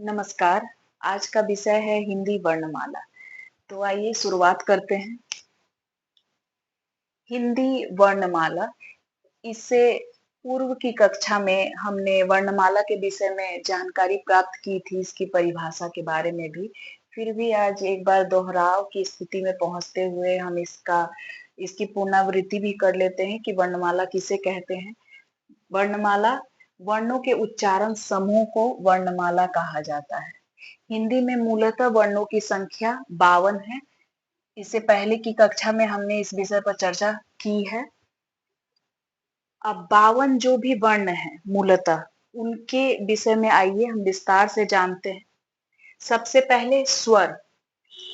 नमस्कार। आज का विषय है हिंदी वर्णमाला। तो आइए शुरुआत करते हैं। हिंदी वर्णमाला, इससे पूर्व की कक्षा में हमने वर्णमाला के विषय में जानकारी प्राप्त की थी, इसकी परिभाषा के बारे में भी। फिर भी आज एक बार दोहराव की स्थिति में पहुंचते हुए हम इसकी पुनरावृत्ति भी कर लेते हैं कि वर्णमाला किसे कहते हैं। वर्णमाला, वर्णों के उच्चारण समूह को वर्णमाला कहा जाता है। हिंदी में मूलतः वर्णों की संख्या 52 है। इससे पहले की कक्षा में हमने इस विषय पर चर्चा की है। अब 52 जो भी वर्ण है मूलतः, उनके विषय में आइए हम विस्तार से जानते हैं। सबसे पहले स्वर।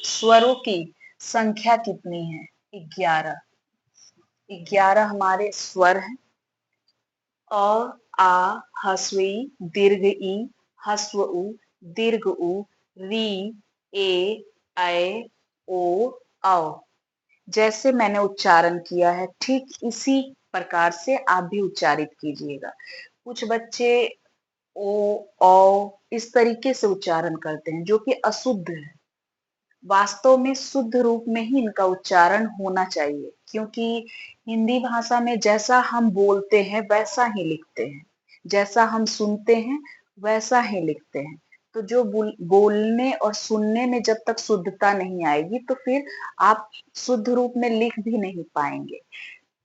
स्वरों की संख्या कितनी है? 11। 11 हमारे स्वर हैं। अ, आ, ह्रस्व ई, दीर्घ ई, ह्रस्व उ, दीर्घ उ, री, ए, ऐ, ओ, औ। जैसे मैंने उच्चारण किया है, ठीक इसी प्रकार से आप भी उच्चारित कीजिएगा। कुछ बच्चे ओ, औ इस तरीके से उच्चारण करते हैं, जो कि अशुद्ध है। वास्तव में शुद्ध रूप में ही इनका उच्चारण होना चाहिए, क्योंकि हिंदी भाषा में जैसा हम बोलते हैं वैसा ही लिखते हैं, जैसा हम सुनते हैं वैसा ही लिखते हैं। तो जो बोलने और सुनने में जब तक शुद्धता नहीं आएगी, तो फिर आप शुद्ध रूप में लिख भी नहीं पाएंगे।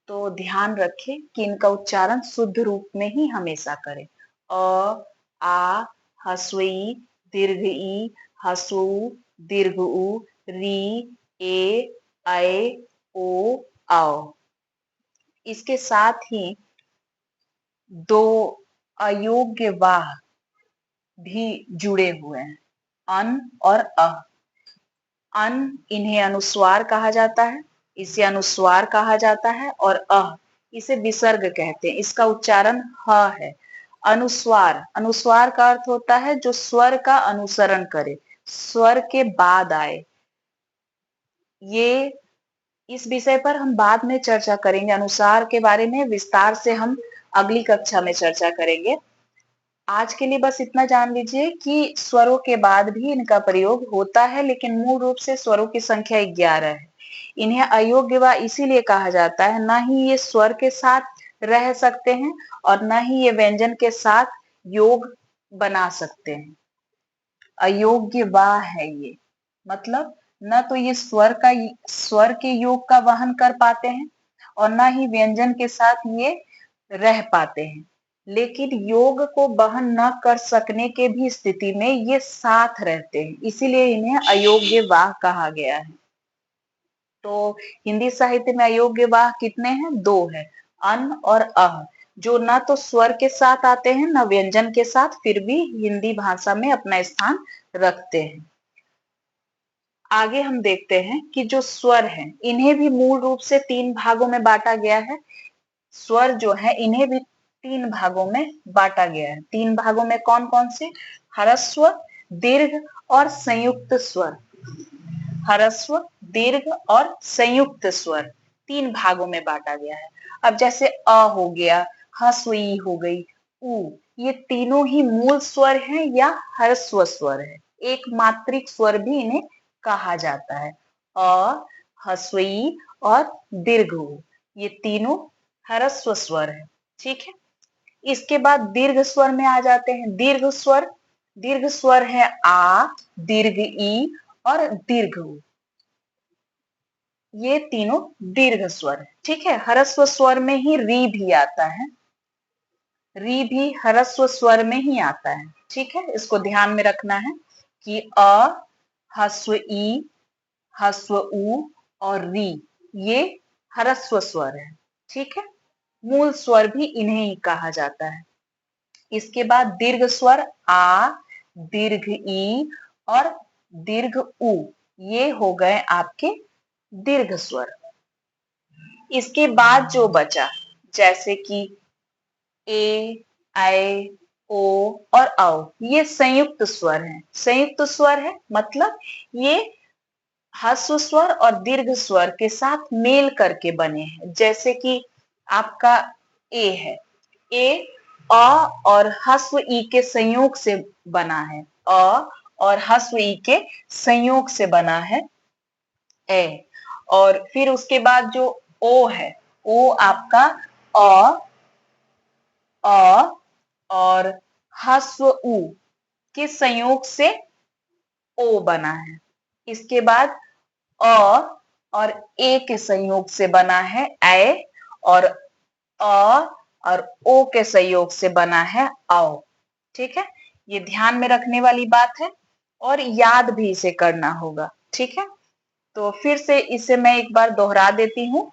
तो ध्यान रखें कि इनका उच्चारण शुद्ध रूप में ही हमेशा करें। अ, आ, ह्रस्व ई, दीर्घ ई, ह्रस्व उ, दीर्घ उ, री, ए, ऐ, ओ, औ। इसके साथ ही दो अयोग्य वाह भी जुड़े हुए हैं, अन और अ। अन, इन्हें अनुस्वार कहा जाता है, इसे अनुस्वार कहा जाता है, और इसे विसर्ग कहते हैं। इसका उच्चारण ह है। अनुस्वार, अनुस्वार का अर्थ होता है जो स्वर का अनुसरण करे, स्वर के बाद आए। ये इस विषय पर हम बाद में चर्चा करेंगे। अनुसार के बारे में विस्तार से हम अगली कक्षा में चर्चा करेंगे। आज के लिए बस इतना जान लीजिए कि स्वरों के बाद भी इनका प्रयोग होता है, लेकिन मूल रूप से स्वरों की संख्या 11 है। इन्हें अयोग्य व इसीलिए कहा जाता है, ना ही ये स्वर के साथ रह सकते हैं और ना ही ये व्यंजन के साथ योग बना सकते हैं। अयोग्य वा है ये, मतलब न तो ये स्वर के योग का वहन कर पाते हैं और ना ही व्यंजन के साथ ये रह पाते हैं। लेकिन योग को वहन न कर सकने के भी स्थिति में ये साथ रहते हैं, इसीलिए इन्हें अयोग्य वाह कहा गया है। तो हिंदी साहित्य में अयोग्य वाह कितने हैं? 2 है, अन और अह, जो न तो स्वर के साथ आते हैं न व्यंजन के साथ, फिर भी हिंदी भाषा में अपना स्थान रखते हैं। आगे हम देखते हैं कि जो स्वर हैं, इन्हें भी मूल रूप से 3 भागों में बांटा गया है। स्वर जो है, इन्हें भी 3 भागों में बांटा गया है। 3 भागों में कौन कौन से? ह्रस्व, दीर्घ और संयुक्त स्वर। ह्रस्व, दीर्घ और संयुक्त स्वर 3 भागों में बांटा गया है। अब जैसे अ हो गया, ह्रस्व ई हो गई, उ, ये तीनों ही मूल स्वर हैं या ह्रस्व स्वर है। एक मात्रिक स्वर भी इन्हें कहा जाता है। अ, ह्रस्व ई और दीर्घ उ, ये तीनों ह्रस्व स्वर है। ठीक है। इसके बाद दीर्घ स्वर में आ जाते हैं। दीर्घ स्वर है आ, दीर्घ ई और दीर्घ उ। ये तीनों दीर्घ स्वर है। ठीक है। ह्रस्व स्वर में ही री भी आता है। री भी ह्रस्व स्वर में ही आता है। ठीक है। इसको ध्यान में रखना है कि अ, ह्रस्व ई, ह्रस्व उ और री, ये ह्रस्व स्वर है। ठीक है। मूल स्वर भी इन्हें ही कहा जाता है। इसके बाद दीर्घ स्वर आ, दीर्घ ई और दीर्घ उ, ये हो गए आपके दीर्घ स्वर। इसके बाद जो बचा, जैसे कि ए, ऐ, ओ और औ, ये संयुक्त स्वर है। संयुक्त स्वर है मतलब ये ह्रस्व स्वर और दीर्घ स्वर के साथ मेल करके बने हैं। जैसे कि आपका ए है, ए अ और ह्रस्व ई के संयोग से बना है। अ, और ह्रस्व ई के संयोग से बना है ए। और फिर उसके बाद जो ओ है, ओ आपका अ, अ और ह्रस्व उ के संयोग से ओ बना है। इसके बाद अ और ए के संयोग से बना है ऐ, और अ और ओ के संयोग से बना है औ। ठीक है, ये ध्यान में रखने वाली बात है और याद भी इसे करना होगा। ठीक है, तो फिर से इसे मैं एक बार दोहरा देती हूँ।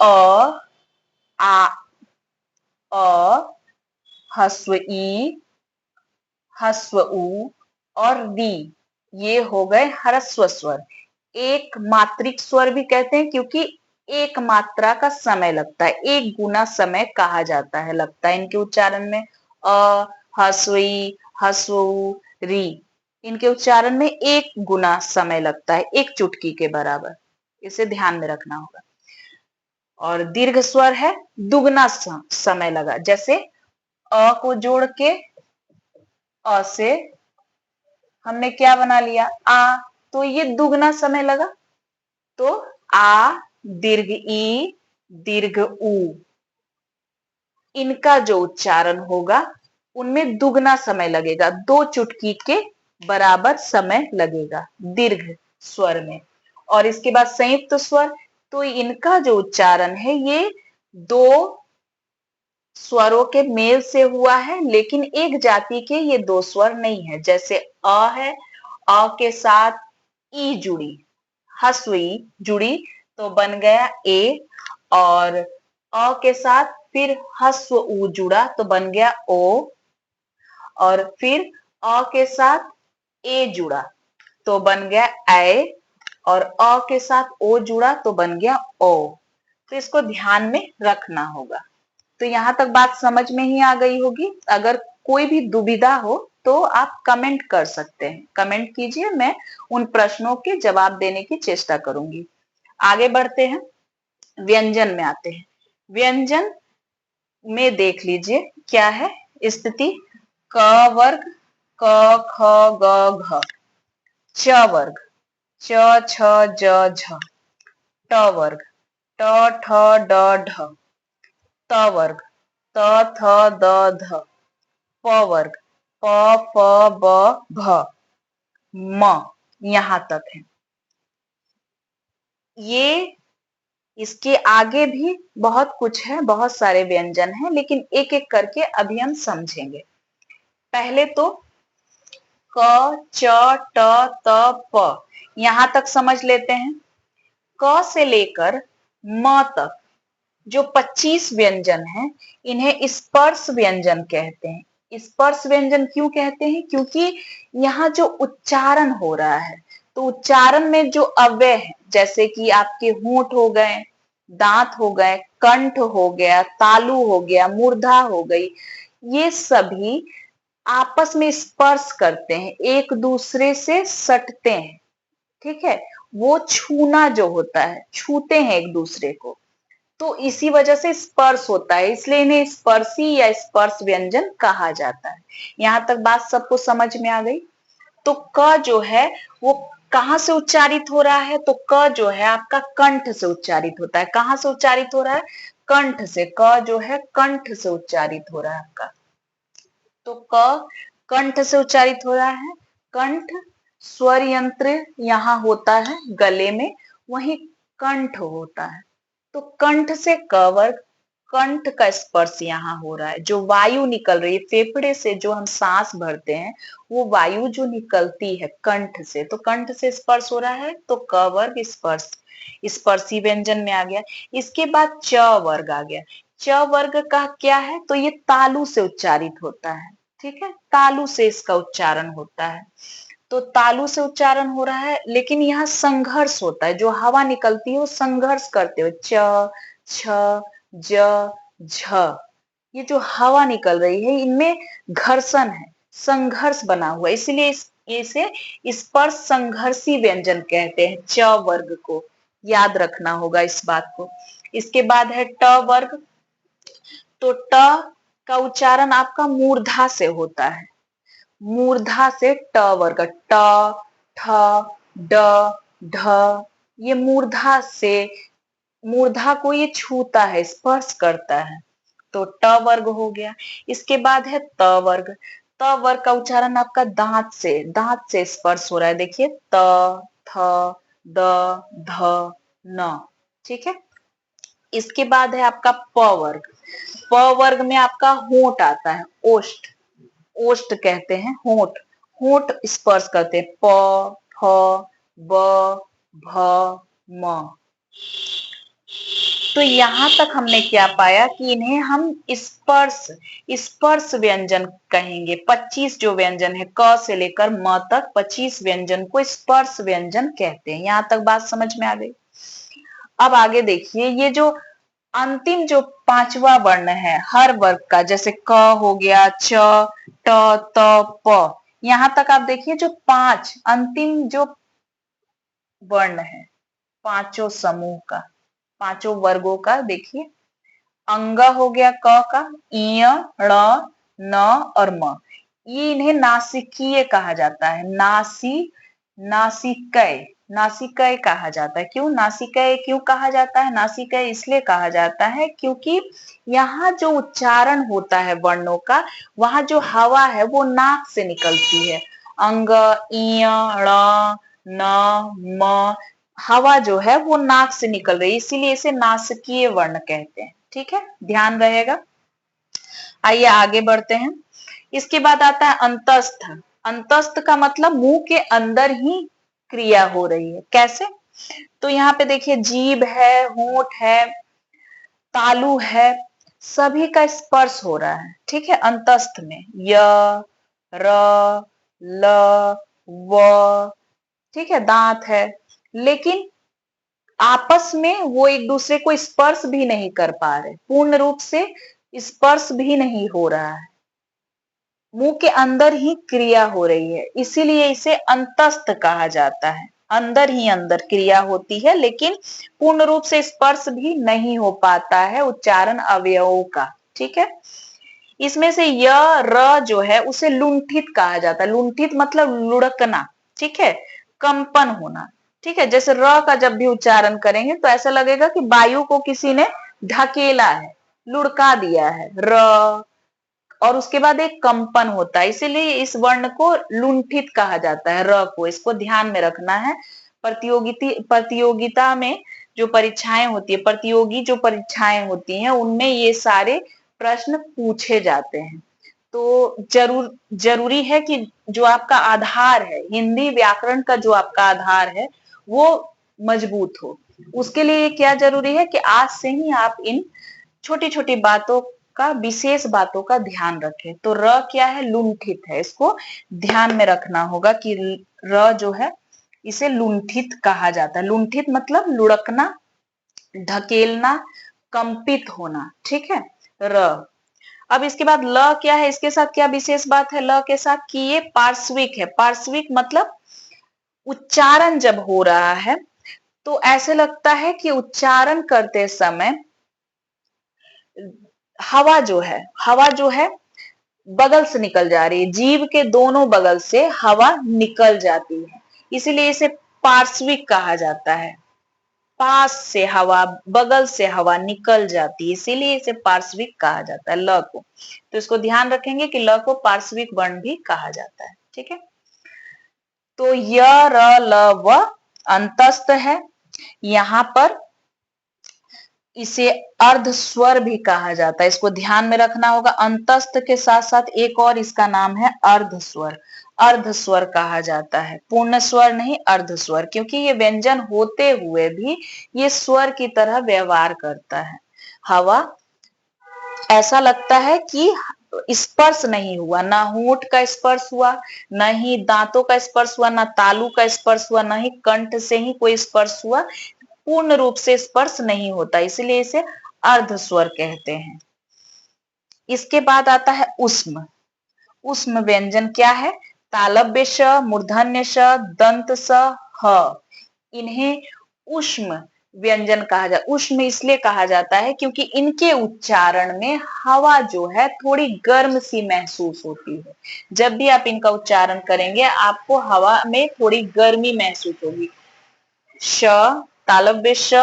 अ, आ, अ, ह्रस्व ई, ह्रस्व उ और री, ये हो गए ह्रस्व स्वर। एक मात्रिक स्वर भी कहते हैं क्योंकि एक मात्रा का समय लगता है, एक गुना समय कहा जाता है, लगता है इनके उच्चारण में। अ, ह्रस्व ई, ह्रस्व उ, री, इनके उच्चारण में एक गुना समय लगता है, एक चुटकी के बराबर। इसे ध्यान में रखना होगा। और दीर्घ स्वर है, दुगना समय लगा। जैसे अ को जोड़ के अ से हमने क्या बना लिया, आ, तो ये दुगना समय लगा। तो आ, दीर्घ ई, दीर्घ उ, इनका जो उच्चारण होगा उनमें दुगना समय लगेगा, 2 चुटकी के बराबर समय लगेगा दीर्घ स्वर में। और इसके बाद संयुक्त स्वर, तो इनका जो उच्चारण है ये 2 स्वरों के मेल से हुआ है, लेकिन एक जाति के ये 2 स्वर नहीं है। जैसे अ है, अ के साथ ई जुड़ी, ह्रस्व ई जुड़ी तो बन गया ए, और अ के साथ फिर ह्रस्व उ जुड़ा तो बन गया ओ, और फिर अ के साथ ए जुड़ा तो बन गया ऐ, और अ के साथ ओ जुड़ा तो बन गया ओ। तो इसको ध्यान में रखना होगा। तो यहां तक बात समझ में ही आ गई होगी। अगर कोई भी दुविधा हो तो आप कमेंट कर सकते हैं, कमेंट कीजिए, मैं उन प्रश्नों के जवाब देने की चेष्टा करूंगी। आगे बढ़ते हैं, व्यंजन में आते हैं। व्यंजन में देख लीजिए क्या है स्थिति। क वर्ग, क ख ग घ। च वर्ग, च छ ज झ। ट वर्ग, ट ठ ड ढ। त वर्ग, त थ द ध। प वर्ग, प फ ब भ। म, यहां तक है। ये इसके आगे भी बहुत कुछ है, बहुत सारे व्यंजन हैं, लेकिन एक एक करके अभी हम समझेंगे। पहले तो क च ट त प, यहां तक समझ लेते हैं। क से लेकर म तक जो 25 व्यंजन हैं, इन्हें स्पर्श व्यंजन कहते हैं। स्पर्श व्यंजन क्यों कहते हैं? क्योंकि यहाँ जो उच्चारण हो रहा है, तो उच्चारण में जो अव्यय है, जैसे कि आपके होंठ हो गए, दांत हो गए, कंठ हो गया, तालु हो गया, मूर्धा हो गई, ये सभी आपस में स्पर्श करते हैं, एक दूसरे से सटते हैं। ठीक है, वो छूना जो होता है, छूते हैं एक दूसरे को, तो इसी वजह से स्पर्श होता है, इसलिए इन्हें स्पर्शी या स्पर्श व्यंजन कहा जाता है। यहां तक बात सबको समझ में आ गई। तो क जो है वो कहां से उच्चारित हो रहा है? तो क जो है आपका कंठ से उच्चारित होता है। कहां से उच्चारित हो रहा है? कंठ से। क जो है कंठ से उच्चारित हो रहा है आपका। तो क कंठ से उच्चारित हो रहा है। कंठ स्वर यंत्र यहाँ होता है गले में, वहीं कंठ होता है। तो कंठ से क वर्ग, कंठ का स्पर्श यहाँ हो रहा है। जो वायु निकल रही है फेफड़े से, जो हम सांस भरते हैं, वो वायु जो निकलती है कंठ से, तो कंठ से स्पर्श हो रहा है, तो क वर्ग स्पर्श, स्पर्शी व्यंजन में आ गया। इसके बाद च वर्ग आ गया। च वर्ग का क्या है? तो ये तालु से उच्चारित होता है। ठीक है, तालु से इसका उच्चारण होता है। तो तालु से उच्चारण हो रहा है, लेकिन यहाँ संघर्ष होता है, जो हवा निकलती है वो संघर्ष करते हुए च, छ, ज, झ, ये जो हवा निकल रही है इनमें घर्षण है, संघर्ष बना हुआ, इसलिए इसे स्पर्श संघर्षी व्यंजन कहते हैं। च वर्ग को याद रखना होगा इस बात को। इसके बाद है ट वर्ग। तो ट का उच्चारण आपका मूर्धा से होता है। मूर्धा से ट वर्ग, ट, ठ, ड, ढ, ये मूर्धा से, मूर्धा को ये छूता है, स्पर्श करता है, तो ट वर्ग हो गया। इसके बाद है त वर्ग। त वर्ग का उच्चारण आपका दांत से स्पर्श हो रहा है, देखिए त, थ, द, ध, न, ठीक है। इसके बाद है आपका प वर्ग। प वर्ग में आपका होंठ आता है, ओष्ठ, ओष्ठ कहते हैं, होंठ, होंठ स्पर्श करते हैं, प, फ, ब, भ, म। तो यहां तक हमने क्या पाया कि इन्हें हम स्पर्श स्पर्श व्यंजन कहेंगे। 25 जो व्यंजन है क से लेकर म तक 25 व्यंजन को स्पर्श व्यंजन कहते हैं। यहां तक बात समझ में आ गई। अब आगे देखिए, ये जो अंतिम जो पांचवा वर्ण है हर वर्ग का, जैसे क हो गया, च, ट, त, प, यहां तक आप देखिए जो पांच अंतिम जो वर्ण है पांचों समूह का, पांचों वर्गों का, देखिए अंग हो गया क का, इ, ण, न और म, ये इन्हें नासिकीय कहा जाता है। नासिकय, नासिकय कहा जाता है। क्यों नासिकय क्यों कहा जाता है? नासिकय इसलिए कहा जाता है क्योंकि यहाँ जो उच्चारण होता है वर्णों का, वहां जो हवा है वो नाक से निकलती है। अंग, इ, ण, न, म, हवा जो है वो नाक से निकल रही है, इसीलिए इसे नासिकीय वर्ण कहते हैं। ठीक है, ध्यान रहेगा। आइए आगे बढ़ते हैं। इसके बाद आता है अंतस्थ। अंतस्थ का मतलब मुंह के अंदर ही क्रिया हो रही है। कैसे? तो यहाँ पे देखिए जीभ है, होंठ है, तालु है, सभी का स्पर्श हो रहा है। ठीक है, अंतस्थ में य, र, ल, व, ठीक है, दांत है, लेकिन आपस में वो एक दूसरे को स्पर्श भी नहीं कर पा रहे, पूर्ण रूप से स्पर्श भी नहीं हो रहा है, मुंह के अंदर ही क्रिया हो रही है, इसीलिए इसे अंतस्थ कहा जाता है। अंदर ही अंदर क्रिया होती है, लेकिन पूर्ण रूप से स्पर्श भी नहीं हो पाता है उच्चारण अवयवों का। ठीक है, इसमें से य, र जो है उसे लुंठित कहा जाता है। लुंठित मतलब लुढ़कना, ठीक है, कंपन होना। ठीक है, जैसे र का जब भी उच्चारण करेंगे तो ऐसा लगेगा कि वायु को किसी ने ढकेला है, लुढ़का दिया है, र, और उसके बाद एक कंपन होता है, इसीलिए इस वर्ण को लुंठित कहा जाता है, र को। इसको ध्यान में रखना है। प्रतियोगिता में जो परीक्षाएं होती है, प्रतियोगी जो परीक्षाएं होती हैं, उनमें ये सारे प्रश्न पूछे जाते हैं। तो जरूरी है कि जो आपका आधार है, हिंदी व्याकरण का जो आपका आधार है वो मजबूत हो। उसके लिए क्या जरूरी है कि आज से ही आप इन छोटी छोटी बातों का, विशेष बातों का ध्यान रखें। तो र क्या है? लुंठित है, इसको ध्यान में रखना होगा कि र जो है इसे लुंठित कहा जाता है। लुंठित मतलब लुढ़कना, ढकेलना, कंपित होना। ठीक है, र। अब इसके बाद ल क्या है? इसके साथ क्या विशेष बात है ल के साथ कि ये पार्श्विक है। पार्श्विक मतलब उच्चारण जब हो रहा है तो ऐसे लगता है कि उच्चारण करते समय हवा जो है बगल से निकल जा रही है, जीभ के दोनों बगल से हवा निकल जाती है, इसीलिए इसे पार्श्विक कहा जाता है। पास से हवा, बगल से हवा निकल जाती है, इसीलिए इसे पार्श्विक कहा जाता है ल को। तो इसको ध्यान रखेंगे कि ल को पार्श्विक वर्ण भी कहा जाता है। ठीक है, तो य, र, ल, व अंतस्थ है। यहां पर इसे अर्ध स्वर भी कहा जाता है, इसको ध्यान में रखना होगा। अंतस्थ के साथ साथ एक और इसका नाम है अर्ध स्वर। अर्ध स्वर कहा जाता है, पूर्ण स्वर नहीं, अर्ध स्वर, क्योंकि ये व्यंजन होते हुए भी ये स्वर की तरह व्यवहार करता है। हवा ऐसा लगता है कि स्पर्श नहीं हुआ, ना होंठ का स्पर्श हुआ, न ही दांतों का स्पर्श हुआ, ना तालू का स्पर्श हुआ, ना ही कंठ से ही कोई स्पर्श हुआ, पूर्ण रूप से स्पर्श नहीं होता, इसलिए इसे अर्ध स्वर कहते हैं। इसके बाद आता है उष्म। उष्म व्यंजन क्या है? तालव्य श, मूर्धन्य श, दंत स, ह, इन्हें उष्म व्यंजन कहा जाता, ऊष्म इसलिए कहा जाता है क्योंकि इनके उच्चारण में हवा जो है थोड़ी गर्म सी महसूस होती है। जब भी आप इनका उच्चारण करेंगे आपको हवा में थोड़ी गर्मी महसूस होगी। श, तालव्य श,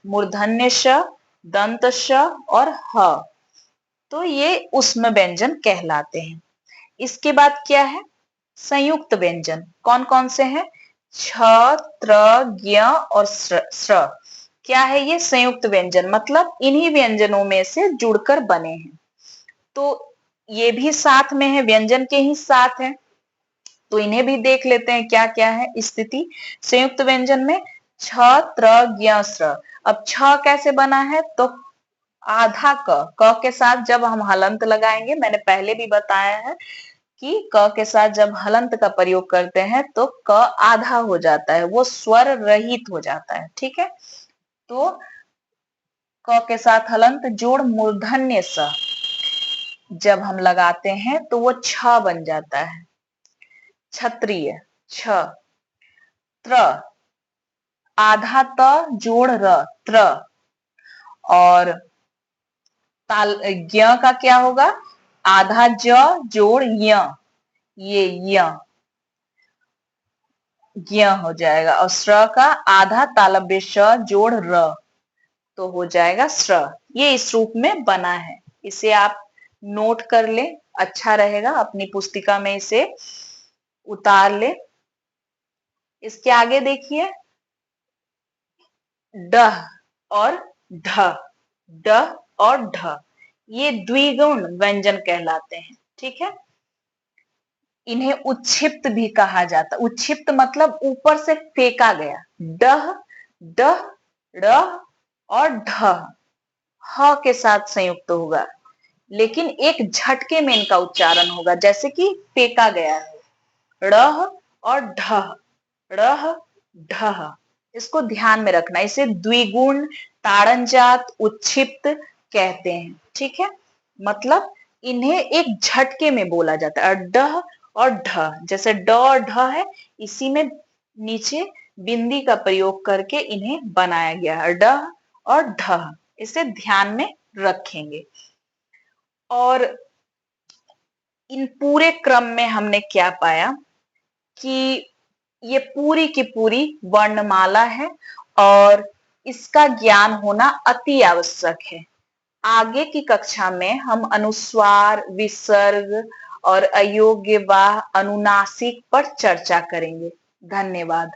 मूर्धन्य श, दंत श और ह, तो ये ऊष्म व्यंजन कहलाते हैं। इसके बाद क्या है? संयुक्त व्यंजन। कौन कौन से हैं? छ, त्र, ज्ञ और स्र। क्या है ये? संयुक्त व्यंजन, मतलब इन्हीं व्यंजनों में से जुड़कर बने हैं। तो ये भी साथ में है, व्यंजन के ही साथ है, तो इन्हें भी देख लेते हैं क्या क्या है स्थिति संयुक्त व्यंजन में। छ, त्र, ज्ञ, स्र। अब छ कैसे बना है? तो आधा क के साथ जब हम हलंत लगाएंगे, मैंने पहले भी बताया है कि क के साथ जब हलंत का प्रयोग करते हैं तो क आधा हो जाता है, वो स्वर रहित हो जाता है। ठीक है, तो क के साथ हलंत जोड़ मूर्धन्य स जब हम लगाते हैं तो वो छ बन जाता है, क्षत्रिय छ। त्र, आधा त जोड़ र, त्र। और ताल ज्ञ का क्या होगा? आधा ज जोड़ य, ये य, ज्ञ हो जाएगा। और स्र का आधा तालव्य श जोड़ र, तो हो जाएगा स्र। ये इस रूप में बना है, इसे आप नोट कर ले, अच्छा रहेगा, अपनी पुस्तिका में इसे उतार ले। इसके आगे देखिए, ड और ढ, ड और ढ, ये द्विगुण व्यंजन कहलाते हैं। ठीक है, इन्हें उच्छिप्त भी कहा जाता। उच्छिप्त मतलब ऊपर से फेंका गया। डह, डह, ड़ और ढ ह के साथ संयुक्त होगा, लेकिन एक झटके में इनका उच्चारण होगा, जैसे कि फेंका गया है। ड़ह और ढह, ड़ह ढह, इसको ध्यान में रखना। इसे द्विगुण, ताड़नजात, उच्छिप्त कहते हैं। ठीक है, मतलब इन्हें एक झटके में बोला जाता है। डह और ढ, जैसे ड और ढ है, इसी में नीचे बिंदी का प्रयोग करके इन्हें बनाया गया है, ड और ढ। इसे ध्यान में रखेंगे। और इन पूरे क्रम में हमने क्या पाया कि ये पूरी की पूरी वर्णमाला है और इसका ज्ञान होना अति आवश्यक है। आगे की कक्षा में हम अनुस्वार, विसर्ग और अयोग्य व अनुनासिक पर चर्चा करेंगे। धन्यवाद।